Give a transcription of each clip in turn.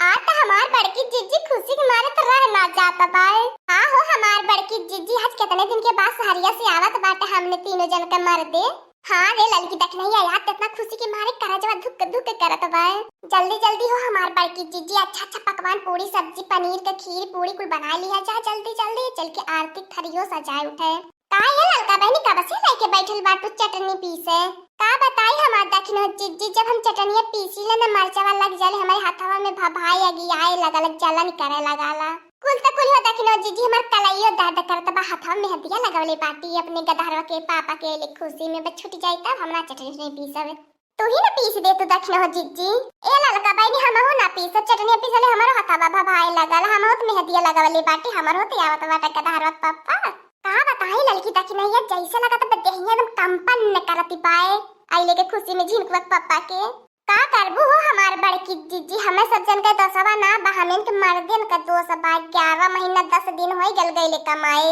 आज तो हमार बड़की जीजी खुशी के मारे तो रह ना जाता बाय। हाँ हो हमार बड़की जीजी आज कितने दिन के बाद सहरिया से आवत बाटे हमने तीनों जन के मर दे। हाँ रे लड़की देख नहीं आया इतना खुशी के मारे करजवा धुक धुक करत बाय। जल्दी जल्दी हो हमार बड़की जीजी अच्छा अच्छा पकवान पूरी सब्जी पनीर का खीर पूरी कुल बना लिया जा जल्दी जल्दी चल के आरती थरियो सजाए उठे। का ये लड़का बहनी कब से लेके बैठल बाटू चटनी पीसे का बताई हमार दखिनो जीजी जब हम चटनिया पीसी ले ना मरचावा लग जाले हमारे हाथवा में भभाई अगी आए लगल जलन करे लगाला कुल त कुल हो दखिनो जीजी हमार कलइयो दर्द करत बा हाथवा में हदिया लगावले बाटी अपने गदहरवा के पापा के लिए खुशी में बस छूट जाई तब हमरा चटनी नहीं पीसवे तू ही ना पीस दे तू दखिनो हो जीजी ए लड़का बहनी हम हो ना पीस चटनी पीसले हमारो हाथवा भभाई लगल हम हो में हदिया लगावले बाटी हमर होते आवत बाटा गदहरवा पापा का बताई लड़की दखी नहीं है जैसे लगा तो देहिया एकदम कंपन न करती पाए आइले के खुशी में झिनकुआ पापा के का करबू हो हमार बड़की जीजी हमें सब जन के दोसवा ना बहमेन के मर दिन का दोस बा 11 महीना 10 दिन होई गल गईले कमाए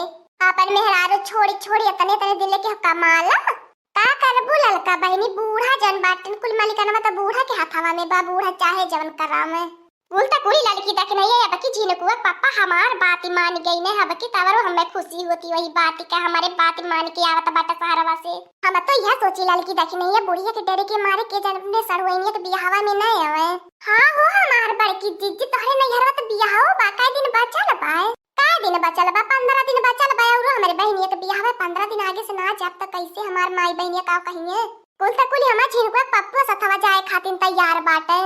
अपन मेहरारू छोड़ी छोड़ी इतने इतने दिन के कमाला का करबू लड़का बहनी बूढ़ा जन बाटन कुल मालिकाना तो बूढ़ा के हाथवा में बा बूढ़ा चाहे जवन करावे बोलता कोई लड़की तक नहीं है अब की झिनकुआ पापा हमार बात मान गई ने अब की तवरो हमें खुशी होती वही बात का हमारे बात मान के आवत बाटा सहारवा से हम तो यह सोची लड़की तक नहीं है बुढ़िया के डरे के मारे के जन्म में सरवैनिया के बियाहवा में नहीं आवे। हां हो हमार बड़की जीजी तोहरे नहीं हरवा तो बियाहो बाका दिन बचल बाय का दिन बचल बा 15 दिन बचल बा और हमारे बहनिया के बियाहवा 15 दिन आगे से ना जाब तो कैसे हमार माई बहनिया का कहिए बोलता कुल हमार झिनकुआ पप्पू सथवा जाए खातिन तैयार बाटे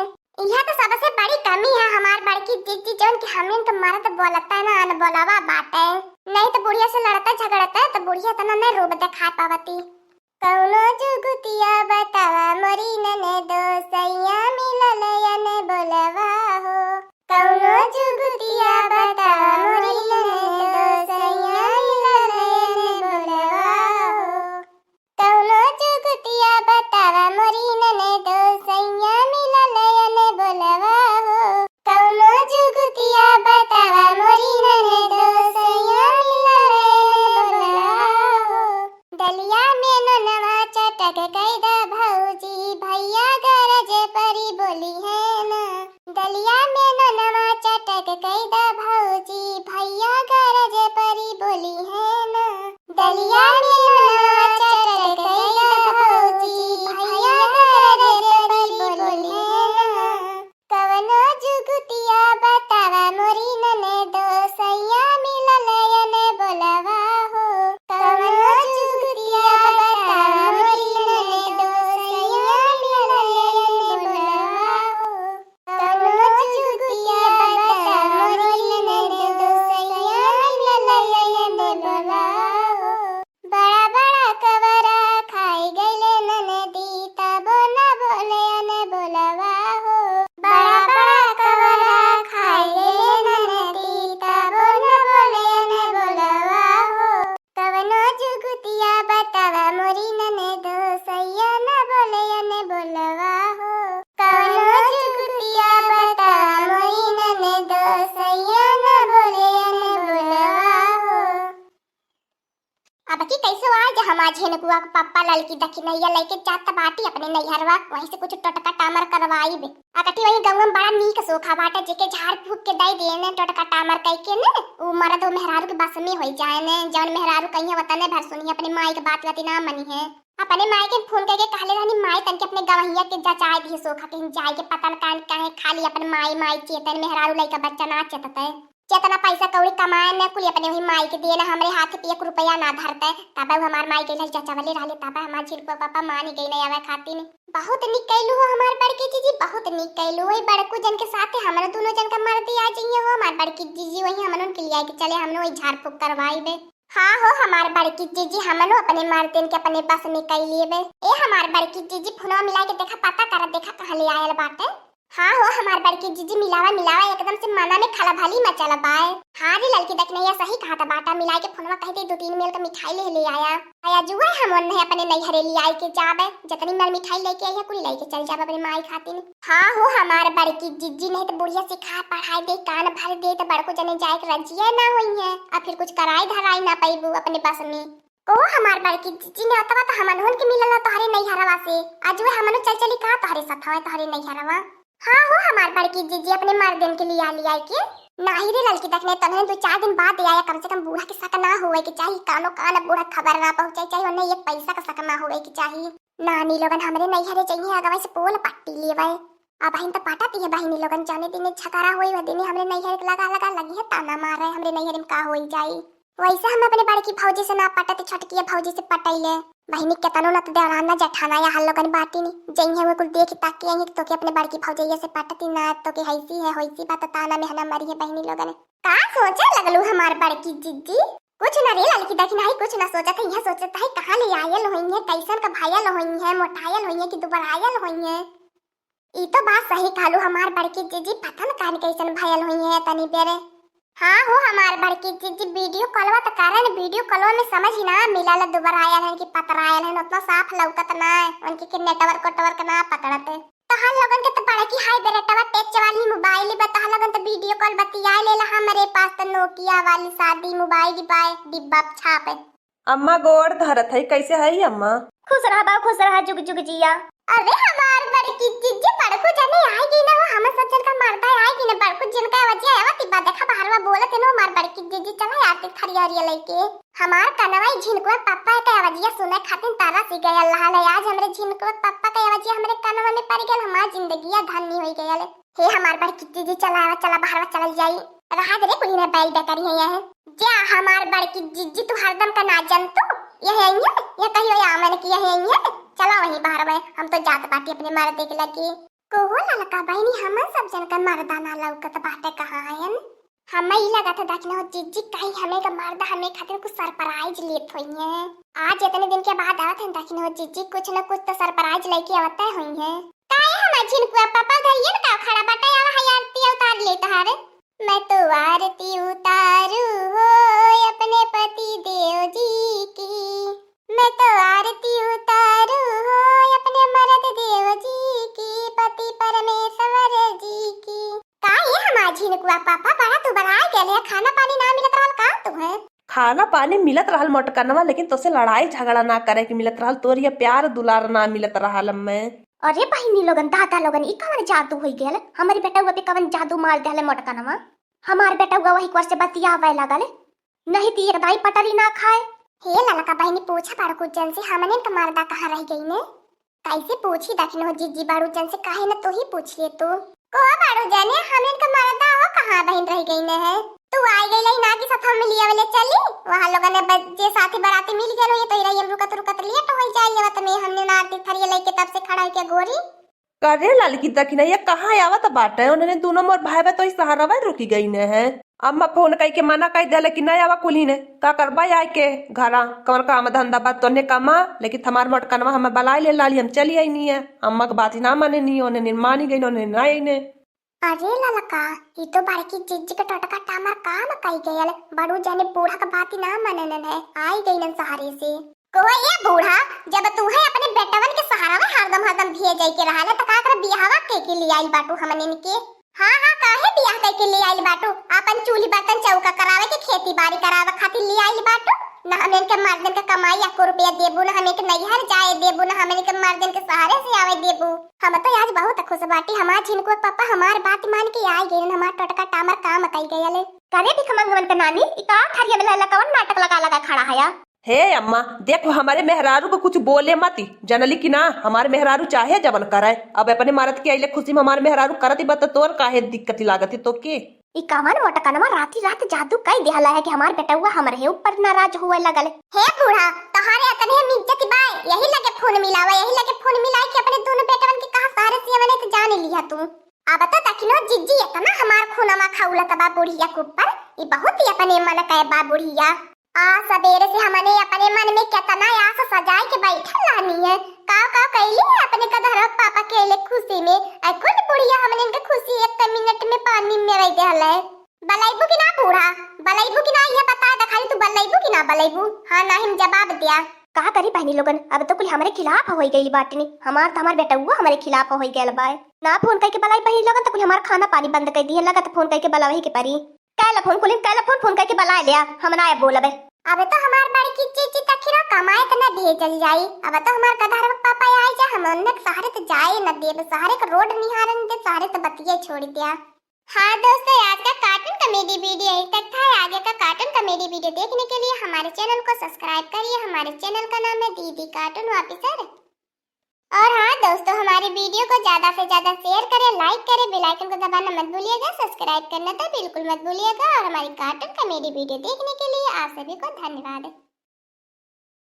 यह तो सबसे बड़ी कमी है हमार बड़की जीजी जौन कि हमें तो मरद बोलता ना अन बोलावा बाटे नहीं तो बुढ़िया से लड़ता झगड़ता तो बुढ़िया तना न रूप दिखा पावती कौनो जुगुतिया बतावा मोरी नने दोसैया मिलल यने बोलवा हो कौनो जुगुतिया बतावा मोरी नने दोसैया मिलल यने बोलवा हो कौनो जुगुतिया बतावा मोरी नने दोसैया मिलल यने बोलवा हो कौनो जुगुतिया बतावा मोरी नने दोसैया मिलल यने बोलवा हो दलिया में ननवा चटक कैदा भौजी भैया गरज परी बोली है ना दलिया में ननवा चटक कैदा भौजी भैया गरज परी बोली है ना दलिया में ननवा चटक कैदा भौजी भैया गरज परी बोली है ना कवनो जुगुतिया बतावा मोरी नने दोसैया मिलल यने बोलवा हो कवनो जुगुतिया बतावा मोरी नने दोसैया मिलल यने बोलवा हो कवनो जुगुतिया बतावा मोरी नने दोसैया मिलल यने बोलवा हो बड़ा बड़ा कवरा खाई गईले ननदी तबो न बोले यने बोलवा हो बड़ा बड़ा कवरा खाई गईले ननदी तबो न बोले यने बोलवा हो कवनो जुगुतिया बतावा मोरी नने दोसैया न बोले यने बोलवा हो कवनो जुगुतिया बतावा मोरी नने दोसैया न बोले यने बोलवा हो अब की कैसे आज हमार झिनकुआ के पापा लड़की दखी नैया लेके जाता बाटी अपने नैहरवा वहीं से कुछ टोटका टामर करवाई बे अकटी वही गांव में बड़ा नीक सोखा बाटा जेके झाड़ फूक के दई देने टोटका टामर कह के ने उ मरद मेहरारू के बस में होई जाए ने जौन मेहरारू कहिया वतने भर सुनी अपने माई के बात वाती ना मनी है अपने माई के फोन करके कहले रहनी माई तन के अपने गवहिया के जचाए दी सोखा के जाए के पता न काहे खाली अपने माई माई चेतन मेहरारू लइका बच्चा ना चेतते जितना पैसा कौड़ी कमाए ने कुल अपने वही माई के दिए ना हमरे हाथ पे 1 रुपया ना धरते तब हमार माई के चाचा वाले रहले तब हमार झिनकुआ पापा मान गई नहीं आवे खातिर बहुत निक कैलू हो हमार बड़की जीजी बहुत निक कैलू वही बड़कू जन के साथे हमरा दोनों जन का मर्दी आ जाइए हो हमार बड़की जीजी वही हमन के लिए के चले हमने वही झाड़ फूक करवाई बे हाँ हो हमार बड़की जीजी हमनो अपने मर्दन के अपने बस में कर लिए बे ए हमार बड़की जीजी फोनवा मिला के देखा पता कर देखा कहां ले आयल बाटे हाँ हो हमार बड़की जीजी मिलावा मिलावा एकदम से मना में खला भली मचल बाय हाँ रे लड़की देख नहीं सही कहा था बाटा मिला के फोनवा कहते 2-3 मेल का मिठाई ले आया जुआ हम नहीं अपने नैहरे ले आई के जाबे जितनी मर मिठाई लेके आई है कुल लेके चल जाबे अपने माई खातिर हाँ हो हमार बड़की जीजी नहीं तो बुढ़िया सिखा पढ़ाई दे कान भर दे तो बड़को जने जाए के रजिया ना होई है और फिर कुछ कराई धराई ना पाईबू अपने बस में ओ हमार बड़की जीजी ने अतवा तो हमन के मिलला तोहरे नैहरवा से आज वो हमन चल चली का तोहरे साथ है तोहरे नैहरवा हाँ हो हमार बड़की जीजी अपने मर्दन के लिए आ लिया के नाही रे लड़की देखने तने 2-4 दिन बाद आया, कम से कम बूढ़ा के सक ना होवे के चाहिए, कानो कान बूढ़ा खबर ना पहुंचे चाहिए, और ये पैसा का सक ना होवे के चाहिए। नानी लोगन हमरे नहीं हरे चाहिए अगवा से पोल पट्टी लेवे। अब बहन तो पाटाती है बहनी लोगन जाने दिन छकारा होई व दिन हमरे नहीं हरे लगा लगा लगी है ताना मार रहे हमरे नहीं हरे में का होई जाई। वैसे हम अपने बड़की फौजी से ना पटते छोटकी फौजी से पटाइले बहनी के तनो न तो देवराना जठाना या हल लोगन बाटी नहीं जई है वो कुल देख ताकि आई तो के अपने बड़की फौजी से पटती ना तो के हैसी है होइसी बात ताना में हना मरी है बहनी लोगन। का सोचे लगलू हमार बड़की जीजी कुछ ना रे लड़की देखी नहीं कुछ ना सोचा था, यह सोचता है कहां ले आयल होई है, कैसन का भायल होई है, मोटायल होई है कि दुबरायल होई है। ई तो बात सही कहलू हमार बड़की जीजी, पता न कान कैसन भायल होई है तनी बेरे। हाँ हो हमार बड़की जीजी वीडियो कॉलवा तो कारण वीडियो कॉलवा में समझ ही ना मिला ला दुबरायल है कि पतरायल है, उतना साफ लौकत ना है उनकी कि नेटवर्क ना पकड़ते। तो हम लोगन के तो बड़की हाई बेरेटवा टच वाली मोबाइल ही बता लोगन तो वीडियो कॉल बतिया लेला हमारे पास तो नोकिया वाली सादी मोबाइल बाय डिब्बा छापे। अम्मा गोड़ धरत है कैसे है अम्मा? खुश रहा बा खुश रहा जुग जुग जिया। अरे हमार बड़की जीजी बड़को जने आएगी ना वो हम सब जन का मरदा आएगी ना बड़को जन का वजह आवा तिबा देखा बाहरवा बोलत नो हमार बड़की जीजी चला आरती थरिया लेके हमार कनवाई झिनको पापा का वजह सुने खातिर तारा सी गया अल्लाह ले आज हमरे झिनको पापा का वजह हमरे कनवा में पड़ गेल हमार जिंदगी धन्य होई गयल। हे हमार बड़की जीजी चला बाहरवा चल जाई रहा दे कुली ने बैल बेकरी है यह जा हमार बड़की जीजी तू हरदम का ना जनतू यह है ये कहियो या मैंने किया है ये चला वहीं बाहर में हम तो जात बाटी अपने मर्द देख लगी कोहो ललका बहनी हम सब जन का मर्दा ना लौकत बाटे कहां आयन हमें ही लगा था देखना हो जीजी कहीं हमें का मर्दा हमें खातिर कुछ सरप्राइज लेत होई है। आज इतने दिन के बाद आवत है देखना हो जीजी कुछ न कुछ तो सरप्राइज लेके आवत हुई है। काहे हम झिनकुआ पापा धरिए ना का खड़ा बाटे आवा है आरती उतार ले तहारे मैं तो आरती उतारू हो अपने पति देव जी की, मैं तो आरती उतारू हो अपने मर्द देव जी की, पति परमेश्वर जी की। का ये हमार झिनकुआ पापा बड़ा तू बड़ा गेले खाना पानी ना मिलत रहल का तू है? खाना पानी मिलत रहल मोटकनवा लेकिन तोसे लड़ाई झगड़ा ना करे के मिलत रहल, तोर ये प्यार दुलार ना मिलत रहल मैं। अरे बहिनी लोगन दादा लोगन ई कवन जादू होई गेल हमारी बेटा हुआ पे कवन जादू मार देले मोटकनवा हमार बेटा हुआ वही कोर से बतियावे लागल नहीं ती एक दाई पटरी ना खाए। हे ललका बहनी पूछा बाड़ू कुछ जन से हमने का मर्दा कहाँ रह गई ने कैसे पूछी दखनो जीजी बाड़ू जन से काहे न तो ही पूछ लिए तू को बाड़ू जाने हमने का मर्दा हो कहाँ बहन रह गई ने है तू आई गई ना कि साथ में लिया वाले चली वहां लोगन ने बच्चे साथी बाराती मिल गए ये तो इरा हम रुकत लेट हो जाए वत में हमने ना आरती थरिया लेके तब से खड़ा के गोरी करे लड़की दखी नहीं ये कहाँ आवत बाटे उन्होंने दोनों मोर भाई बे तो इस सहारा में रुकी गई ने है। अम्मा फोन कई के मना कई दे लेकिन नहीं आवा कुली ने का करबा आए के घरा कौन काम धंधा बात तोने कमा लेकिन हमार मोटकनवा हमें बलाई ले लाली हम चली आई नहीं है अम्मा की बात ही ना माने नहीं उन्हें मानी गई उन्हें ना आई ने। अरे ललका ये तो बड़की जीजी का टटका टामर काम कई गयल बड़ू जाने बूढ़ा का बात ही ना माने ने आई गई न सहारे से को ये बूढ़ा जब तू है अपने बेटवन के सहारा में हरदम भेज के रहा तो का कर बियाहवा के लिए आई बाटू हमने इनके हाँ काहे बियाह के लिए आई बाटू अपन चूल्ही बर्तन चौका करावे के खेती बाड़ी करावे खातिर ले आई बाटू ना हमें के मर्दन का कमाई या को रुपया देबू ना हमें के नैहर जाए देबू ना हमें के मर्दन के सहारे से आवे देबू। हम तो आज बहुत खुश बाटी हमार झिनको पापा हमार बात मान के आई गए हमार टटका टामर काम कई गयल करे भी खमंगवन का नानी इका थरिया में लगा कवन नाटक लगा खड़ा है। हे अम्मा देखो हमारे मेहरारू को कुछ बोले मती जनली की ना हमारे मेहरारू चाहे जबन कराए अब अपने मारत के आइले खुशी में हमारे मेहरारू करती बता तोर काहे दिक्कत लागती तो के ई कावन मोटकनवा राती रात जादू कई देहला है कि हमार बेटा हुआ हमरे ऊपर नाराज हुए लगल। हे बूढ़ा तोहारे अतने हम इज्जत बाय यही लगे फोन मिलावा यही लगे फोन मिलाए के अपने दोनों बेटवन के कहां सारे से हमने तो जान लिया तू अब तो दखिनो जिज्जी इतना हमार खूनवा खाउला तबा बुढ़िया के ऊपर ई बहुत ही अपने मन का बा बुढ़िया आ सवेरे से हमने अपने मन में कितना आस सजाए के बैठल लानी है का कैली अपने कधर पापा के ले खुशी में कुल बुढ़िया हमने इनके खुशी एक मिनट में पानी में रह देहल है बलाइबू की ना बूढ़ा बलाइबू की ना ये बता द खाली तू बलाइबू की ना बलाइबू हाँ ना हम जवाब दिया का करी बहनी लोगन अब तो कुल हमारे खिलाफ हो गई बाटनी हमार बेटा हुआ हमारे खिलाफ हो गया बाय ना फोन करके बलाई बहनी लोगन तो कुल हमार खाना पानी बंद कर दिए लगा तो फोन करके बलावही के परी कैला फोन करके बला लिया हम ना बोलबे अब तो हमार बड़की जीजी तखिरो कमाए त न दिए चल जाई। अब तो हमार गधर पापा आई जा हम उन्ने सहारे तो जाए न दे सहारे का रोड निहारन दे सहारे तो बतिये छोड़ दिया। हाँ दोस्तों आज का कार्टून कॉमेडी वीडियो यहीं तक था। आगे का कार्टून कॉमेडी वीडियो देखने के लिए हमारे चैनल को सब्सक्राइब करिए। हमारे चैनल का नाम है दीदी कार्टून ऑफिसर। और हाँ दोस्तों हमारे वीडियो को ज्यादा से ज्यादा शेयर करें, लाइक करें, बेल आइकन को दबाना मत भूलिएगा, सब्सक्राइब करना तो बिल्कुल मत भूलिएगा। और हमारी कार्टून कॉमेडी वीडियो देखने के लिए आप सभी को धन्यवाद।